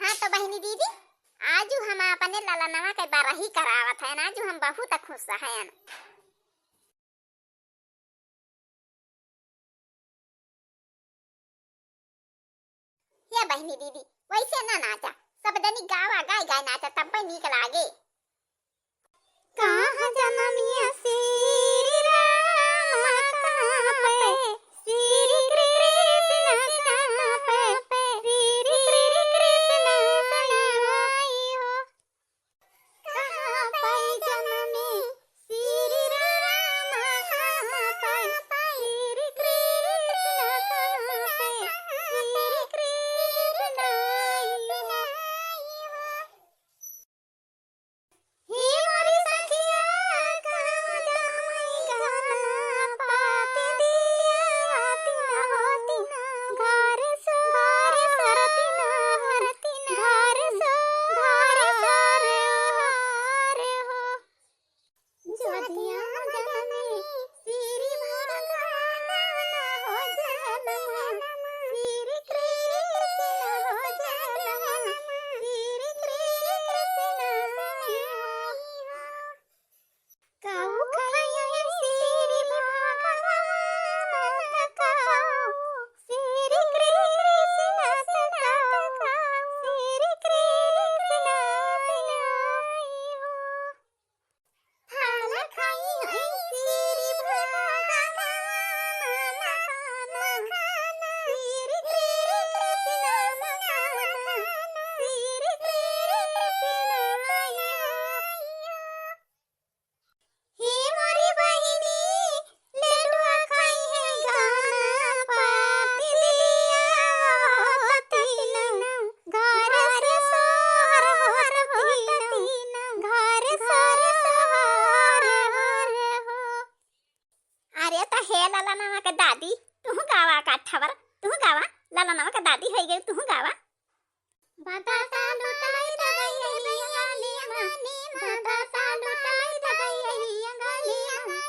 हाँ तो बहनी दीदी, आज हम अपने ललनवा के बारही करावत है ना, आज हम बहुत खुश हैं। ये बहनी दीदी वैसे ना नाचा, सब दनी गावा गाय गाय नाचा तब भी नीक लागे। कहाँ जन्मिया श्री राम कहाँ पे, श्री कृष्ण कहाँ पे, श्री कृष्ण आई हो। कहाँ पे जन्मे श्री राम कहाँ पे, श्री कृष्ण कहाँ पे, श्री कृष्ण आई हो। हे मोरी सखिया कहाँ जन्मई गाना पाती दिया आती न होती न घर सो हरती न हरती न घर सो रे हो। जोधिया जन्मे श्री भगवान हो जन्म, श्री कृष्ण हो जन्म, श्री कृष्ण आई हो। काऊ खाए श्री भगवान तकाऊ, श्री कृष्ण तकाऊ, श्री कृष्ण आई हो। फल खाई श्री भगवान मखाना, श्री कृष्ण मखाना, श्री कृष्ण आई हो। हे मोरी बहिनी लेलुआ खाई है गाना पाती दिया होती न घर सोहर होती न घर सोहर हो। अरे तो हे ललनवा के दादी तू गावा काठवर, तू गावा ललनवा के दादी है गई, तू गावा। बताता लुटाई दबैया नीमा, बताता लुटाई दबैया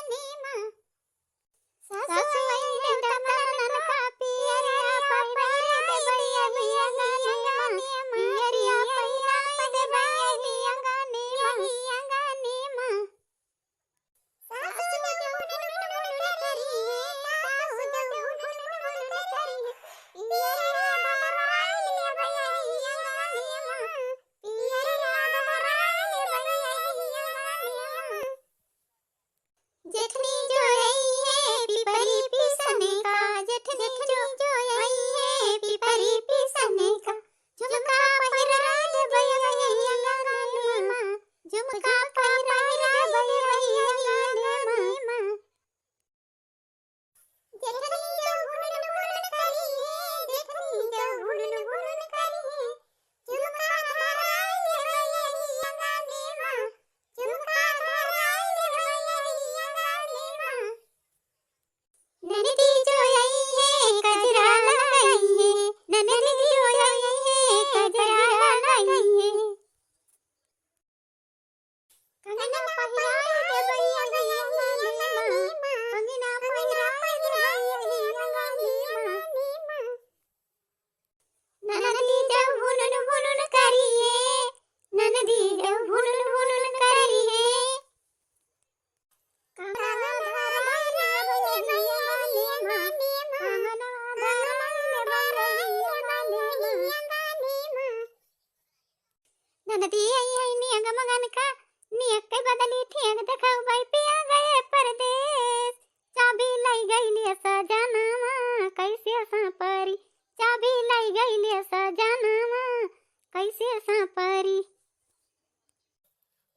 नीमा। सासु आइले दमन का पियरिया पैरा दबैया नीमा, पियरिया पैरा दबैया नीमा। सासु जहुन करी, सासु जहुन करी, पियरिया दमराई दबैया नीमा, पियरिया दमराई दबैया नीमा। जेठनी जो आई है पिपरी पिसने का, जेठनी जो आई है पिपरी पिसने का, झुमका पहिरा दे भैया नीमा, झुमका पहिरा दे भैया नीमा। जेठनी जो हुन करी है, जेठनी जो हुन करी है, झुमका धराई दे भैया नीमा, झुमका धराई दे भैया नीमा। ननदी जो आई है कजरा लगाई है, ननदी जो आई है कजरा लगाई है। कंगना पहिराई दे भैया नीमा, कंगना पहिराई दे भैया नीमा। ननदी जब हुन करी है, ननदी जब हुन करी है। कंगना धराई दे भैया नीमा, कंगना धराई दे भैया नीमा। ननदी आई है नियंग मगन का, नियक के बदली ठेंग देखाऊ भाई पिया गए परदेस। चाबी लाई गई ले सजनवा कैसे सांपरी, चाबी लाई गई ले सजनवा कैसे सांपरी।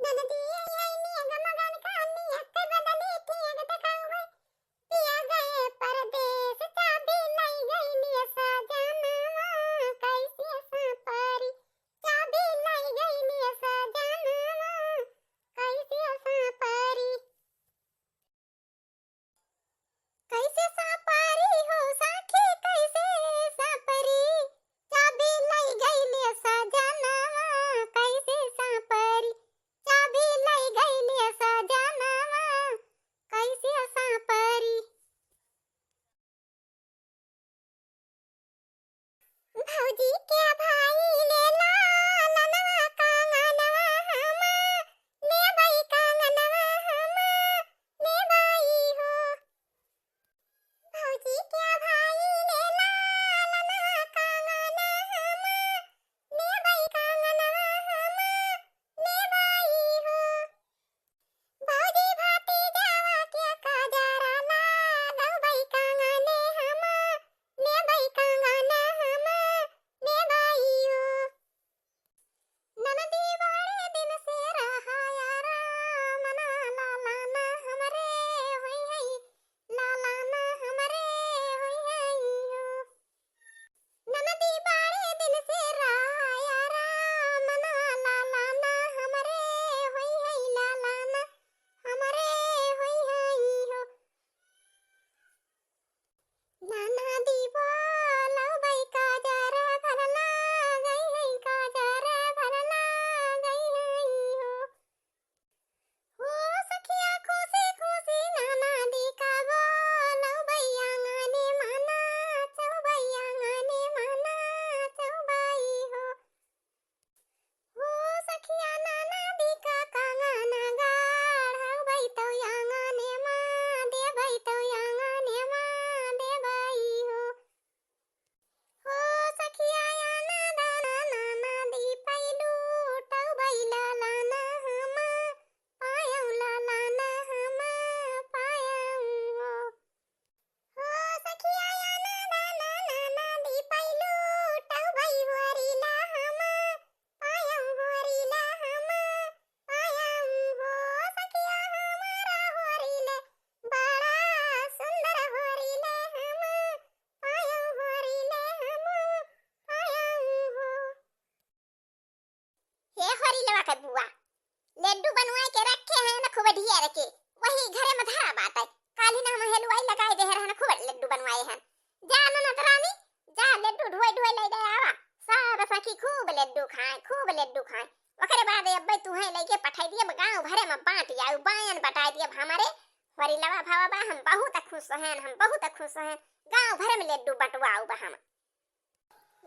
ननदी आई नियंग मगन का, नियक के बदली ठेंग देखाऊ भाई पिया गए परदेस। चाबी लाई गई ले सजनवा कैसे सांपरी, चाबी लाई गई ले सजनवा कैसे सांपरी। कैसे सांपरी हो साखी कैसे सांपरी, चाबी लाई गई ले सजनवा कैसे सांपरी, चाबी लाई गई के बुआ लड्डू बनवाए के रखे हैं ना खूब ढेर के वही घरे में धरा बात है काली ना हम हलवाई लगाए दे रहन खूब लड्डू बनवाए हैं जा ननद रानी जा लड्डू ढोई ढोई ले दे आवा सब सखी खूब लड्डू खाए ओकरे बाद अब्बे तू है लेके पठाई दिए गांव भरे में बांट जाऊ बायन बटाई दिए हमारे हरी लवा भावा बा हम बहुत खुश हैं गांव भरे में लड्डू बटवाऊ बा हम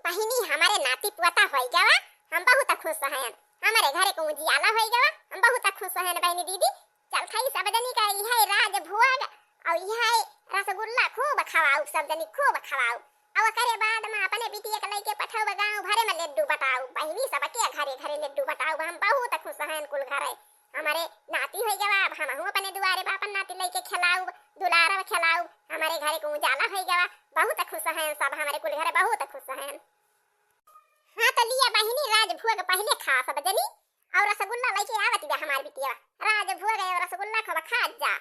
बहिनी हमारे नाती पोता होई गवा हम बहुत खुश हैं हमारे घरे को उजियाला होई गवा हम बहुत खुश हैं बहिनी दीदी चल खाई सब जनी का यह राज भोग और यह रसगुल्ला खूब खवाऊ सब जनी खूब खवाऊ और करे बाद में अपने बिटिया के लेके पठाऊ गांव भरे में लड्डू बटाऊ बहिनी सब के घरे घरे लड्डू बटाऊ हम बहुत खुश हैं कुल घरे हमारे नाती होई गवा हम अपने दुआरे बापन नाती लेके खिलाऊ दुलारा खिलाऊ हमारे घरे को उजाला होई गवा बहुत खुश हैं सब हमारे कुल घरे बहुत खुश हैं हां तो लिया बहिनी राज भोग पहले खा सब जनी और रसगुल्ला लेके आवत बा हमार बिटिया राज भोग और रसगुल्ला खा खा जा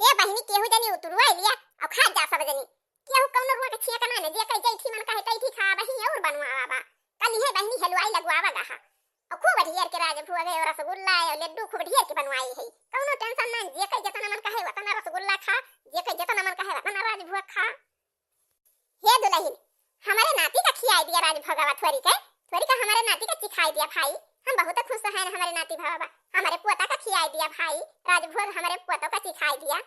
ये बहिनी केहू जनी उतरुआ लिया और खा जा सब जनी केहू कौन रुआ के छिया कना ने जे कई जई थी मन कहे तई थी खा बहिनी और बनवावा बा कल ये बहिनी हलवाई लगवावा गा और खूब ढेर के राज भोग और रसगुल्ला और लड्डू खूब ढेर के बनवाई है कौनो टेंशन नहीं जे कई जतना मन कहे वतना रसगुल्ला खा जे कई जतना मन कहे वतना राज भोग खा हे दुल्हन हमारे नाती का खियाई दिया राज भोगवा थोड़ी का हमारे नाती का सिखाई दिया भाई हम बहुत खुश हैं हमारे नाती भगवा हमारे पोता का खियाई दिया भाई राज भोग हमारे पोतों का सिखाई दिया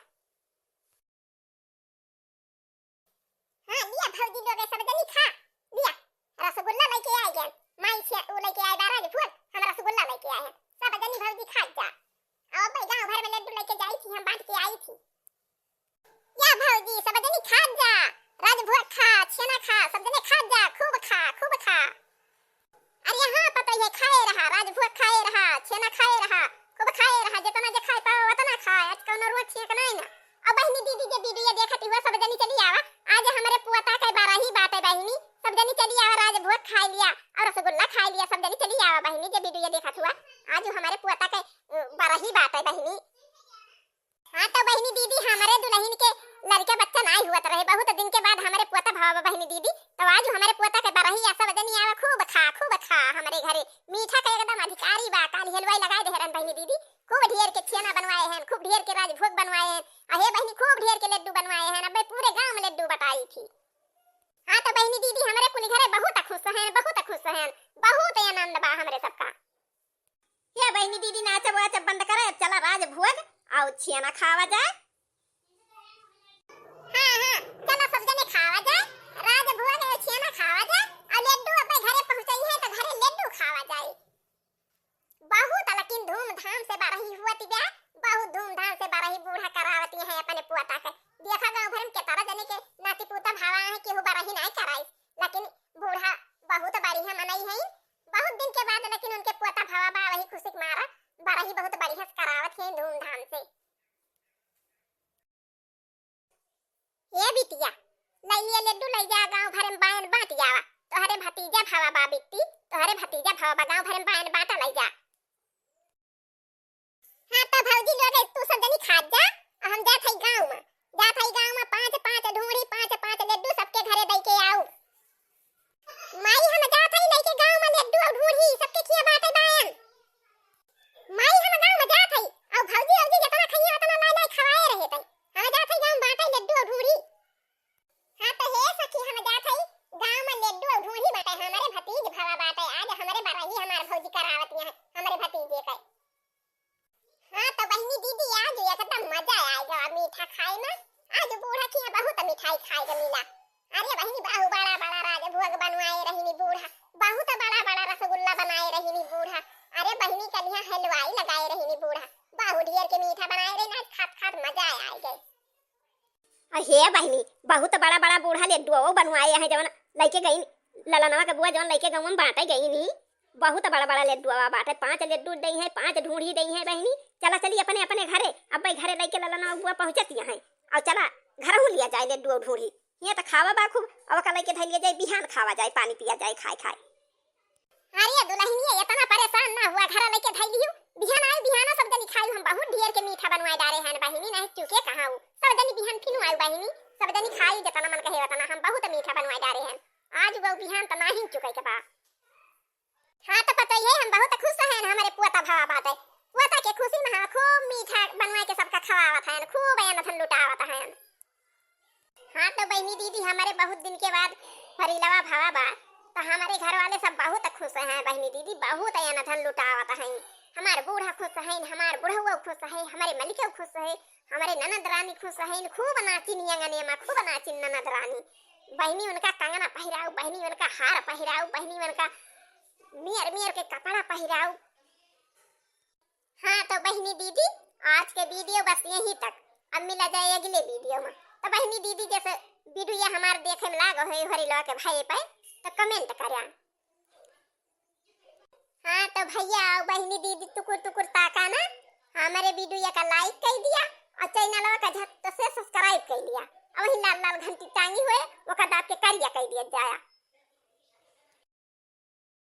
हां लिया भौजी लोग सब जनी खा लिया रसगुल्ला लेके आए गए माई से वो लेके आए राज भोग हम रसगुल्ला लेके आए हैं सब जनी भौजी खा जा और भाई गांव भर में लड्डू लेके जाई थी हम बांट के आई थी या भौजी सब जनी खा जा राज भोग खा छेना खा सब जने खा जा खूब खा अरे हां पता है खाए रहा राज भोग खाए रहा छेना खाए रहा खूब खाए रहा जितना जे खाए पाओ उतना खा आज कौन रोज छे नहीं ना अब बहिनी दीदी जे वीडियो देखती हुआ सब जनी चली आवा आज हमारे पोता के 12 ही बात है बहिनी सब जनी चली आवा राज भोग खा लिया और रसगुल्ला खा लिया सब जनी चली आवा बहिनी जे वीडियो देखत हुआ आज हमारे पोता के 12 ही बात है बहिनी हां तो बहिनी दीदी हमारे दुल्हन के लड़का बच्चा नहीं हुआ रहे बहुत दिन के बाद हमारे पोता भावा बहिनी दीदी तो आज हमारे पोता के 12 ही सब जनी आवा खूब खा हमारे घरे मीठा का एकदम अधिकारी बा काली हलवाई लगाए दे हरन बहिनी दीदी खूब ढेर के छेना बनवाए हैं खूब ढेर के राज भोग बनवाए हैं अहे बहिनी खूब ढेर के लड्डू बनवाए हैं अब पूरे गांव में लड्डू बटाई थी हां तो बहिनी दीदी हमारे कुल घरे बहुत खुश हैं बहुत आनंद बा हमारे सबका ये बहिनी दीदी नाच वाच बंद करे चला राज भोग और छेना खावा जाए हां चलो सब जने खावा जाए राज भोग और छेना खावा जाए और लड्डू अपने घरे पहुंचाई है तो घरे लड्डू खावा जाए बहुत लेकिन धूमधाम से बारही हुआ थी बे बहुत धूमधाम से बारही बूढ़ा करावती है अपने पोता के देखा गांव भर में केतारा जने के नाती पोता भावा है कि वो बारही नहीं कराई लेकिन बूढ़ा बहुत बढ़िया मनाई है बहुत दिन के बाद लेकिन उनके पोता भावा बा वही खुशी मारा बारही बहुत बढ़िया करावत है धूमधाम से ये बिटिया ले लिया लड्डू ले जा गांव भर में बायन बांट जावा तोहरे भतीजा भावा बा बिट्टी तोहरे भतीजा भावा बा गांव भर में बायन बांटा ले जा हां तो भौजी लोग तू सब जनी खा जा हम जात हई गांव में पांच ढूंढी पांच लड्डू सबके घरे दई के आऊ माई हम जात हई लेके गांव में लड्डू और ढूंढी सबके खिया बाटे बायन माई हम गांव में जात हई और भौजी जितना खइया उतना लाई खवाए रहे तई हम जात हई गांव बाटे लड्डू और ढूंढी हां तो हे सखी हम जात हई गांव में लड्डू और ढूंढी बाटे हमारे भतीज भावा बाटे आज हमारे बराही हमारे भौजी करावत है हमारे भतीजे के हां तो बहिनी दीदी आज एकदम मजा आएगा मीठा खाए में आज बूढ़ा की बहुत मिठाई खाए के मिला अरे बहिनी बाहु बड़ा राज भोग बनवाए रहीनी बूढ़ा बहुत बड़ा रसगुल्ला बनाए रहीनी बूढ़ा अरे बहिनी कलिया हलवाई लगाए रहीनी बूढ़ा बाहु ढेर के मीठा बनाए रही ना खात मजा आए गए हे बहिनी बहुत बड़ा बूढ़ा लड्डू बनवाए हैं जवन लेके गई ललनवा के बुआ जवन लेके गांव में बांटे गई नी बहुत बड़ा लड्डू बाटे 5 लड्डू दई है 5 ढूंढी दई है बहिनी चला चली अपने घरे अब भाई घरे लेके ललनवा बुआ पहुंचती है और चला घर हो लिया जाए लड्डू और ढूंढी ये तो खावा बा खूब अब का लेके धइलिया जाए बिहान खावा जाए पानी पिया जाए खाए अरे दुल्हनिया इतना परेशान ना हुआ घर लेके धइलियो बिहान सब जनी खाई हम बहुत ढेर के मीठा बनवाए डारे हैं बहिनी नहीं चुके कहां सब जनी बिहान फिनु आऊ बहिनी सब जनी खाई जितना मन कहे उतना हम बहुत मीठा बनवाए डारे हैं आज वो बिहान तो नहीं चुके के बा हाँ तो पता ही है, हम बहुत खुश हैं, हमारे पोता भावा बात है। पोता के खुशी में हम खूब मीठा बनवा के सबका खवावत हैं, खूब अनथन लुटावत हैं। हाँ तो बहनी दीदी हमारे बहुत दिन के बाद फरीलवा भावा बा, तो हमारे घर वाले सब बहुत खुश हैं बहनी दीदी, बहुत अनथन लुटावत हैं। हमारे बूढ़ा खुश है, हमारे बुढ़वा खुश है, हमारे मलिका खुश है, हमारे ननद रानी खुश है, खूब नाचिन यंगने में, खूब नाचिन ननद रानी। बहनी उनका कंगना पहिराऊ, बहनी उनका हार पहिराऊ, बहनी उनका मियर मियर के कपड़ा पहिराऊ। हाँ तो बहनी दीदी आज के वीडियो बस यहीं तक, अब मिला जाए अगले वीडियो में। तो बहनी दीदी जैसे वीडियो हमारे देखे में लागो है हरिलवा के भाई पे तो कमेंट करा। हाँ तो भैया और बहनी दीदी टुकुर टुकुर ताका ना, हमारे वीडियो का लाइक कर दिया और चैनल का झट से सब्सक्राइब कर दिया और वही लाल लाल घंटी टांगी हुए वो का दाब के करिया कर दिया जाया।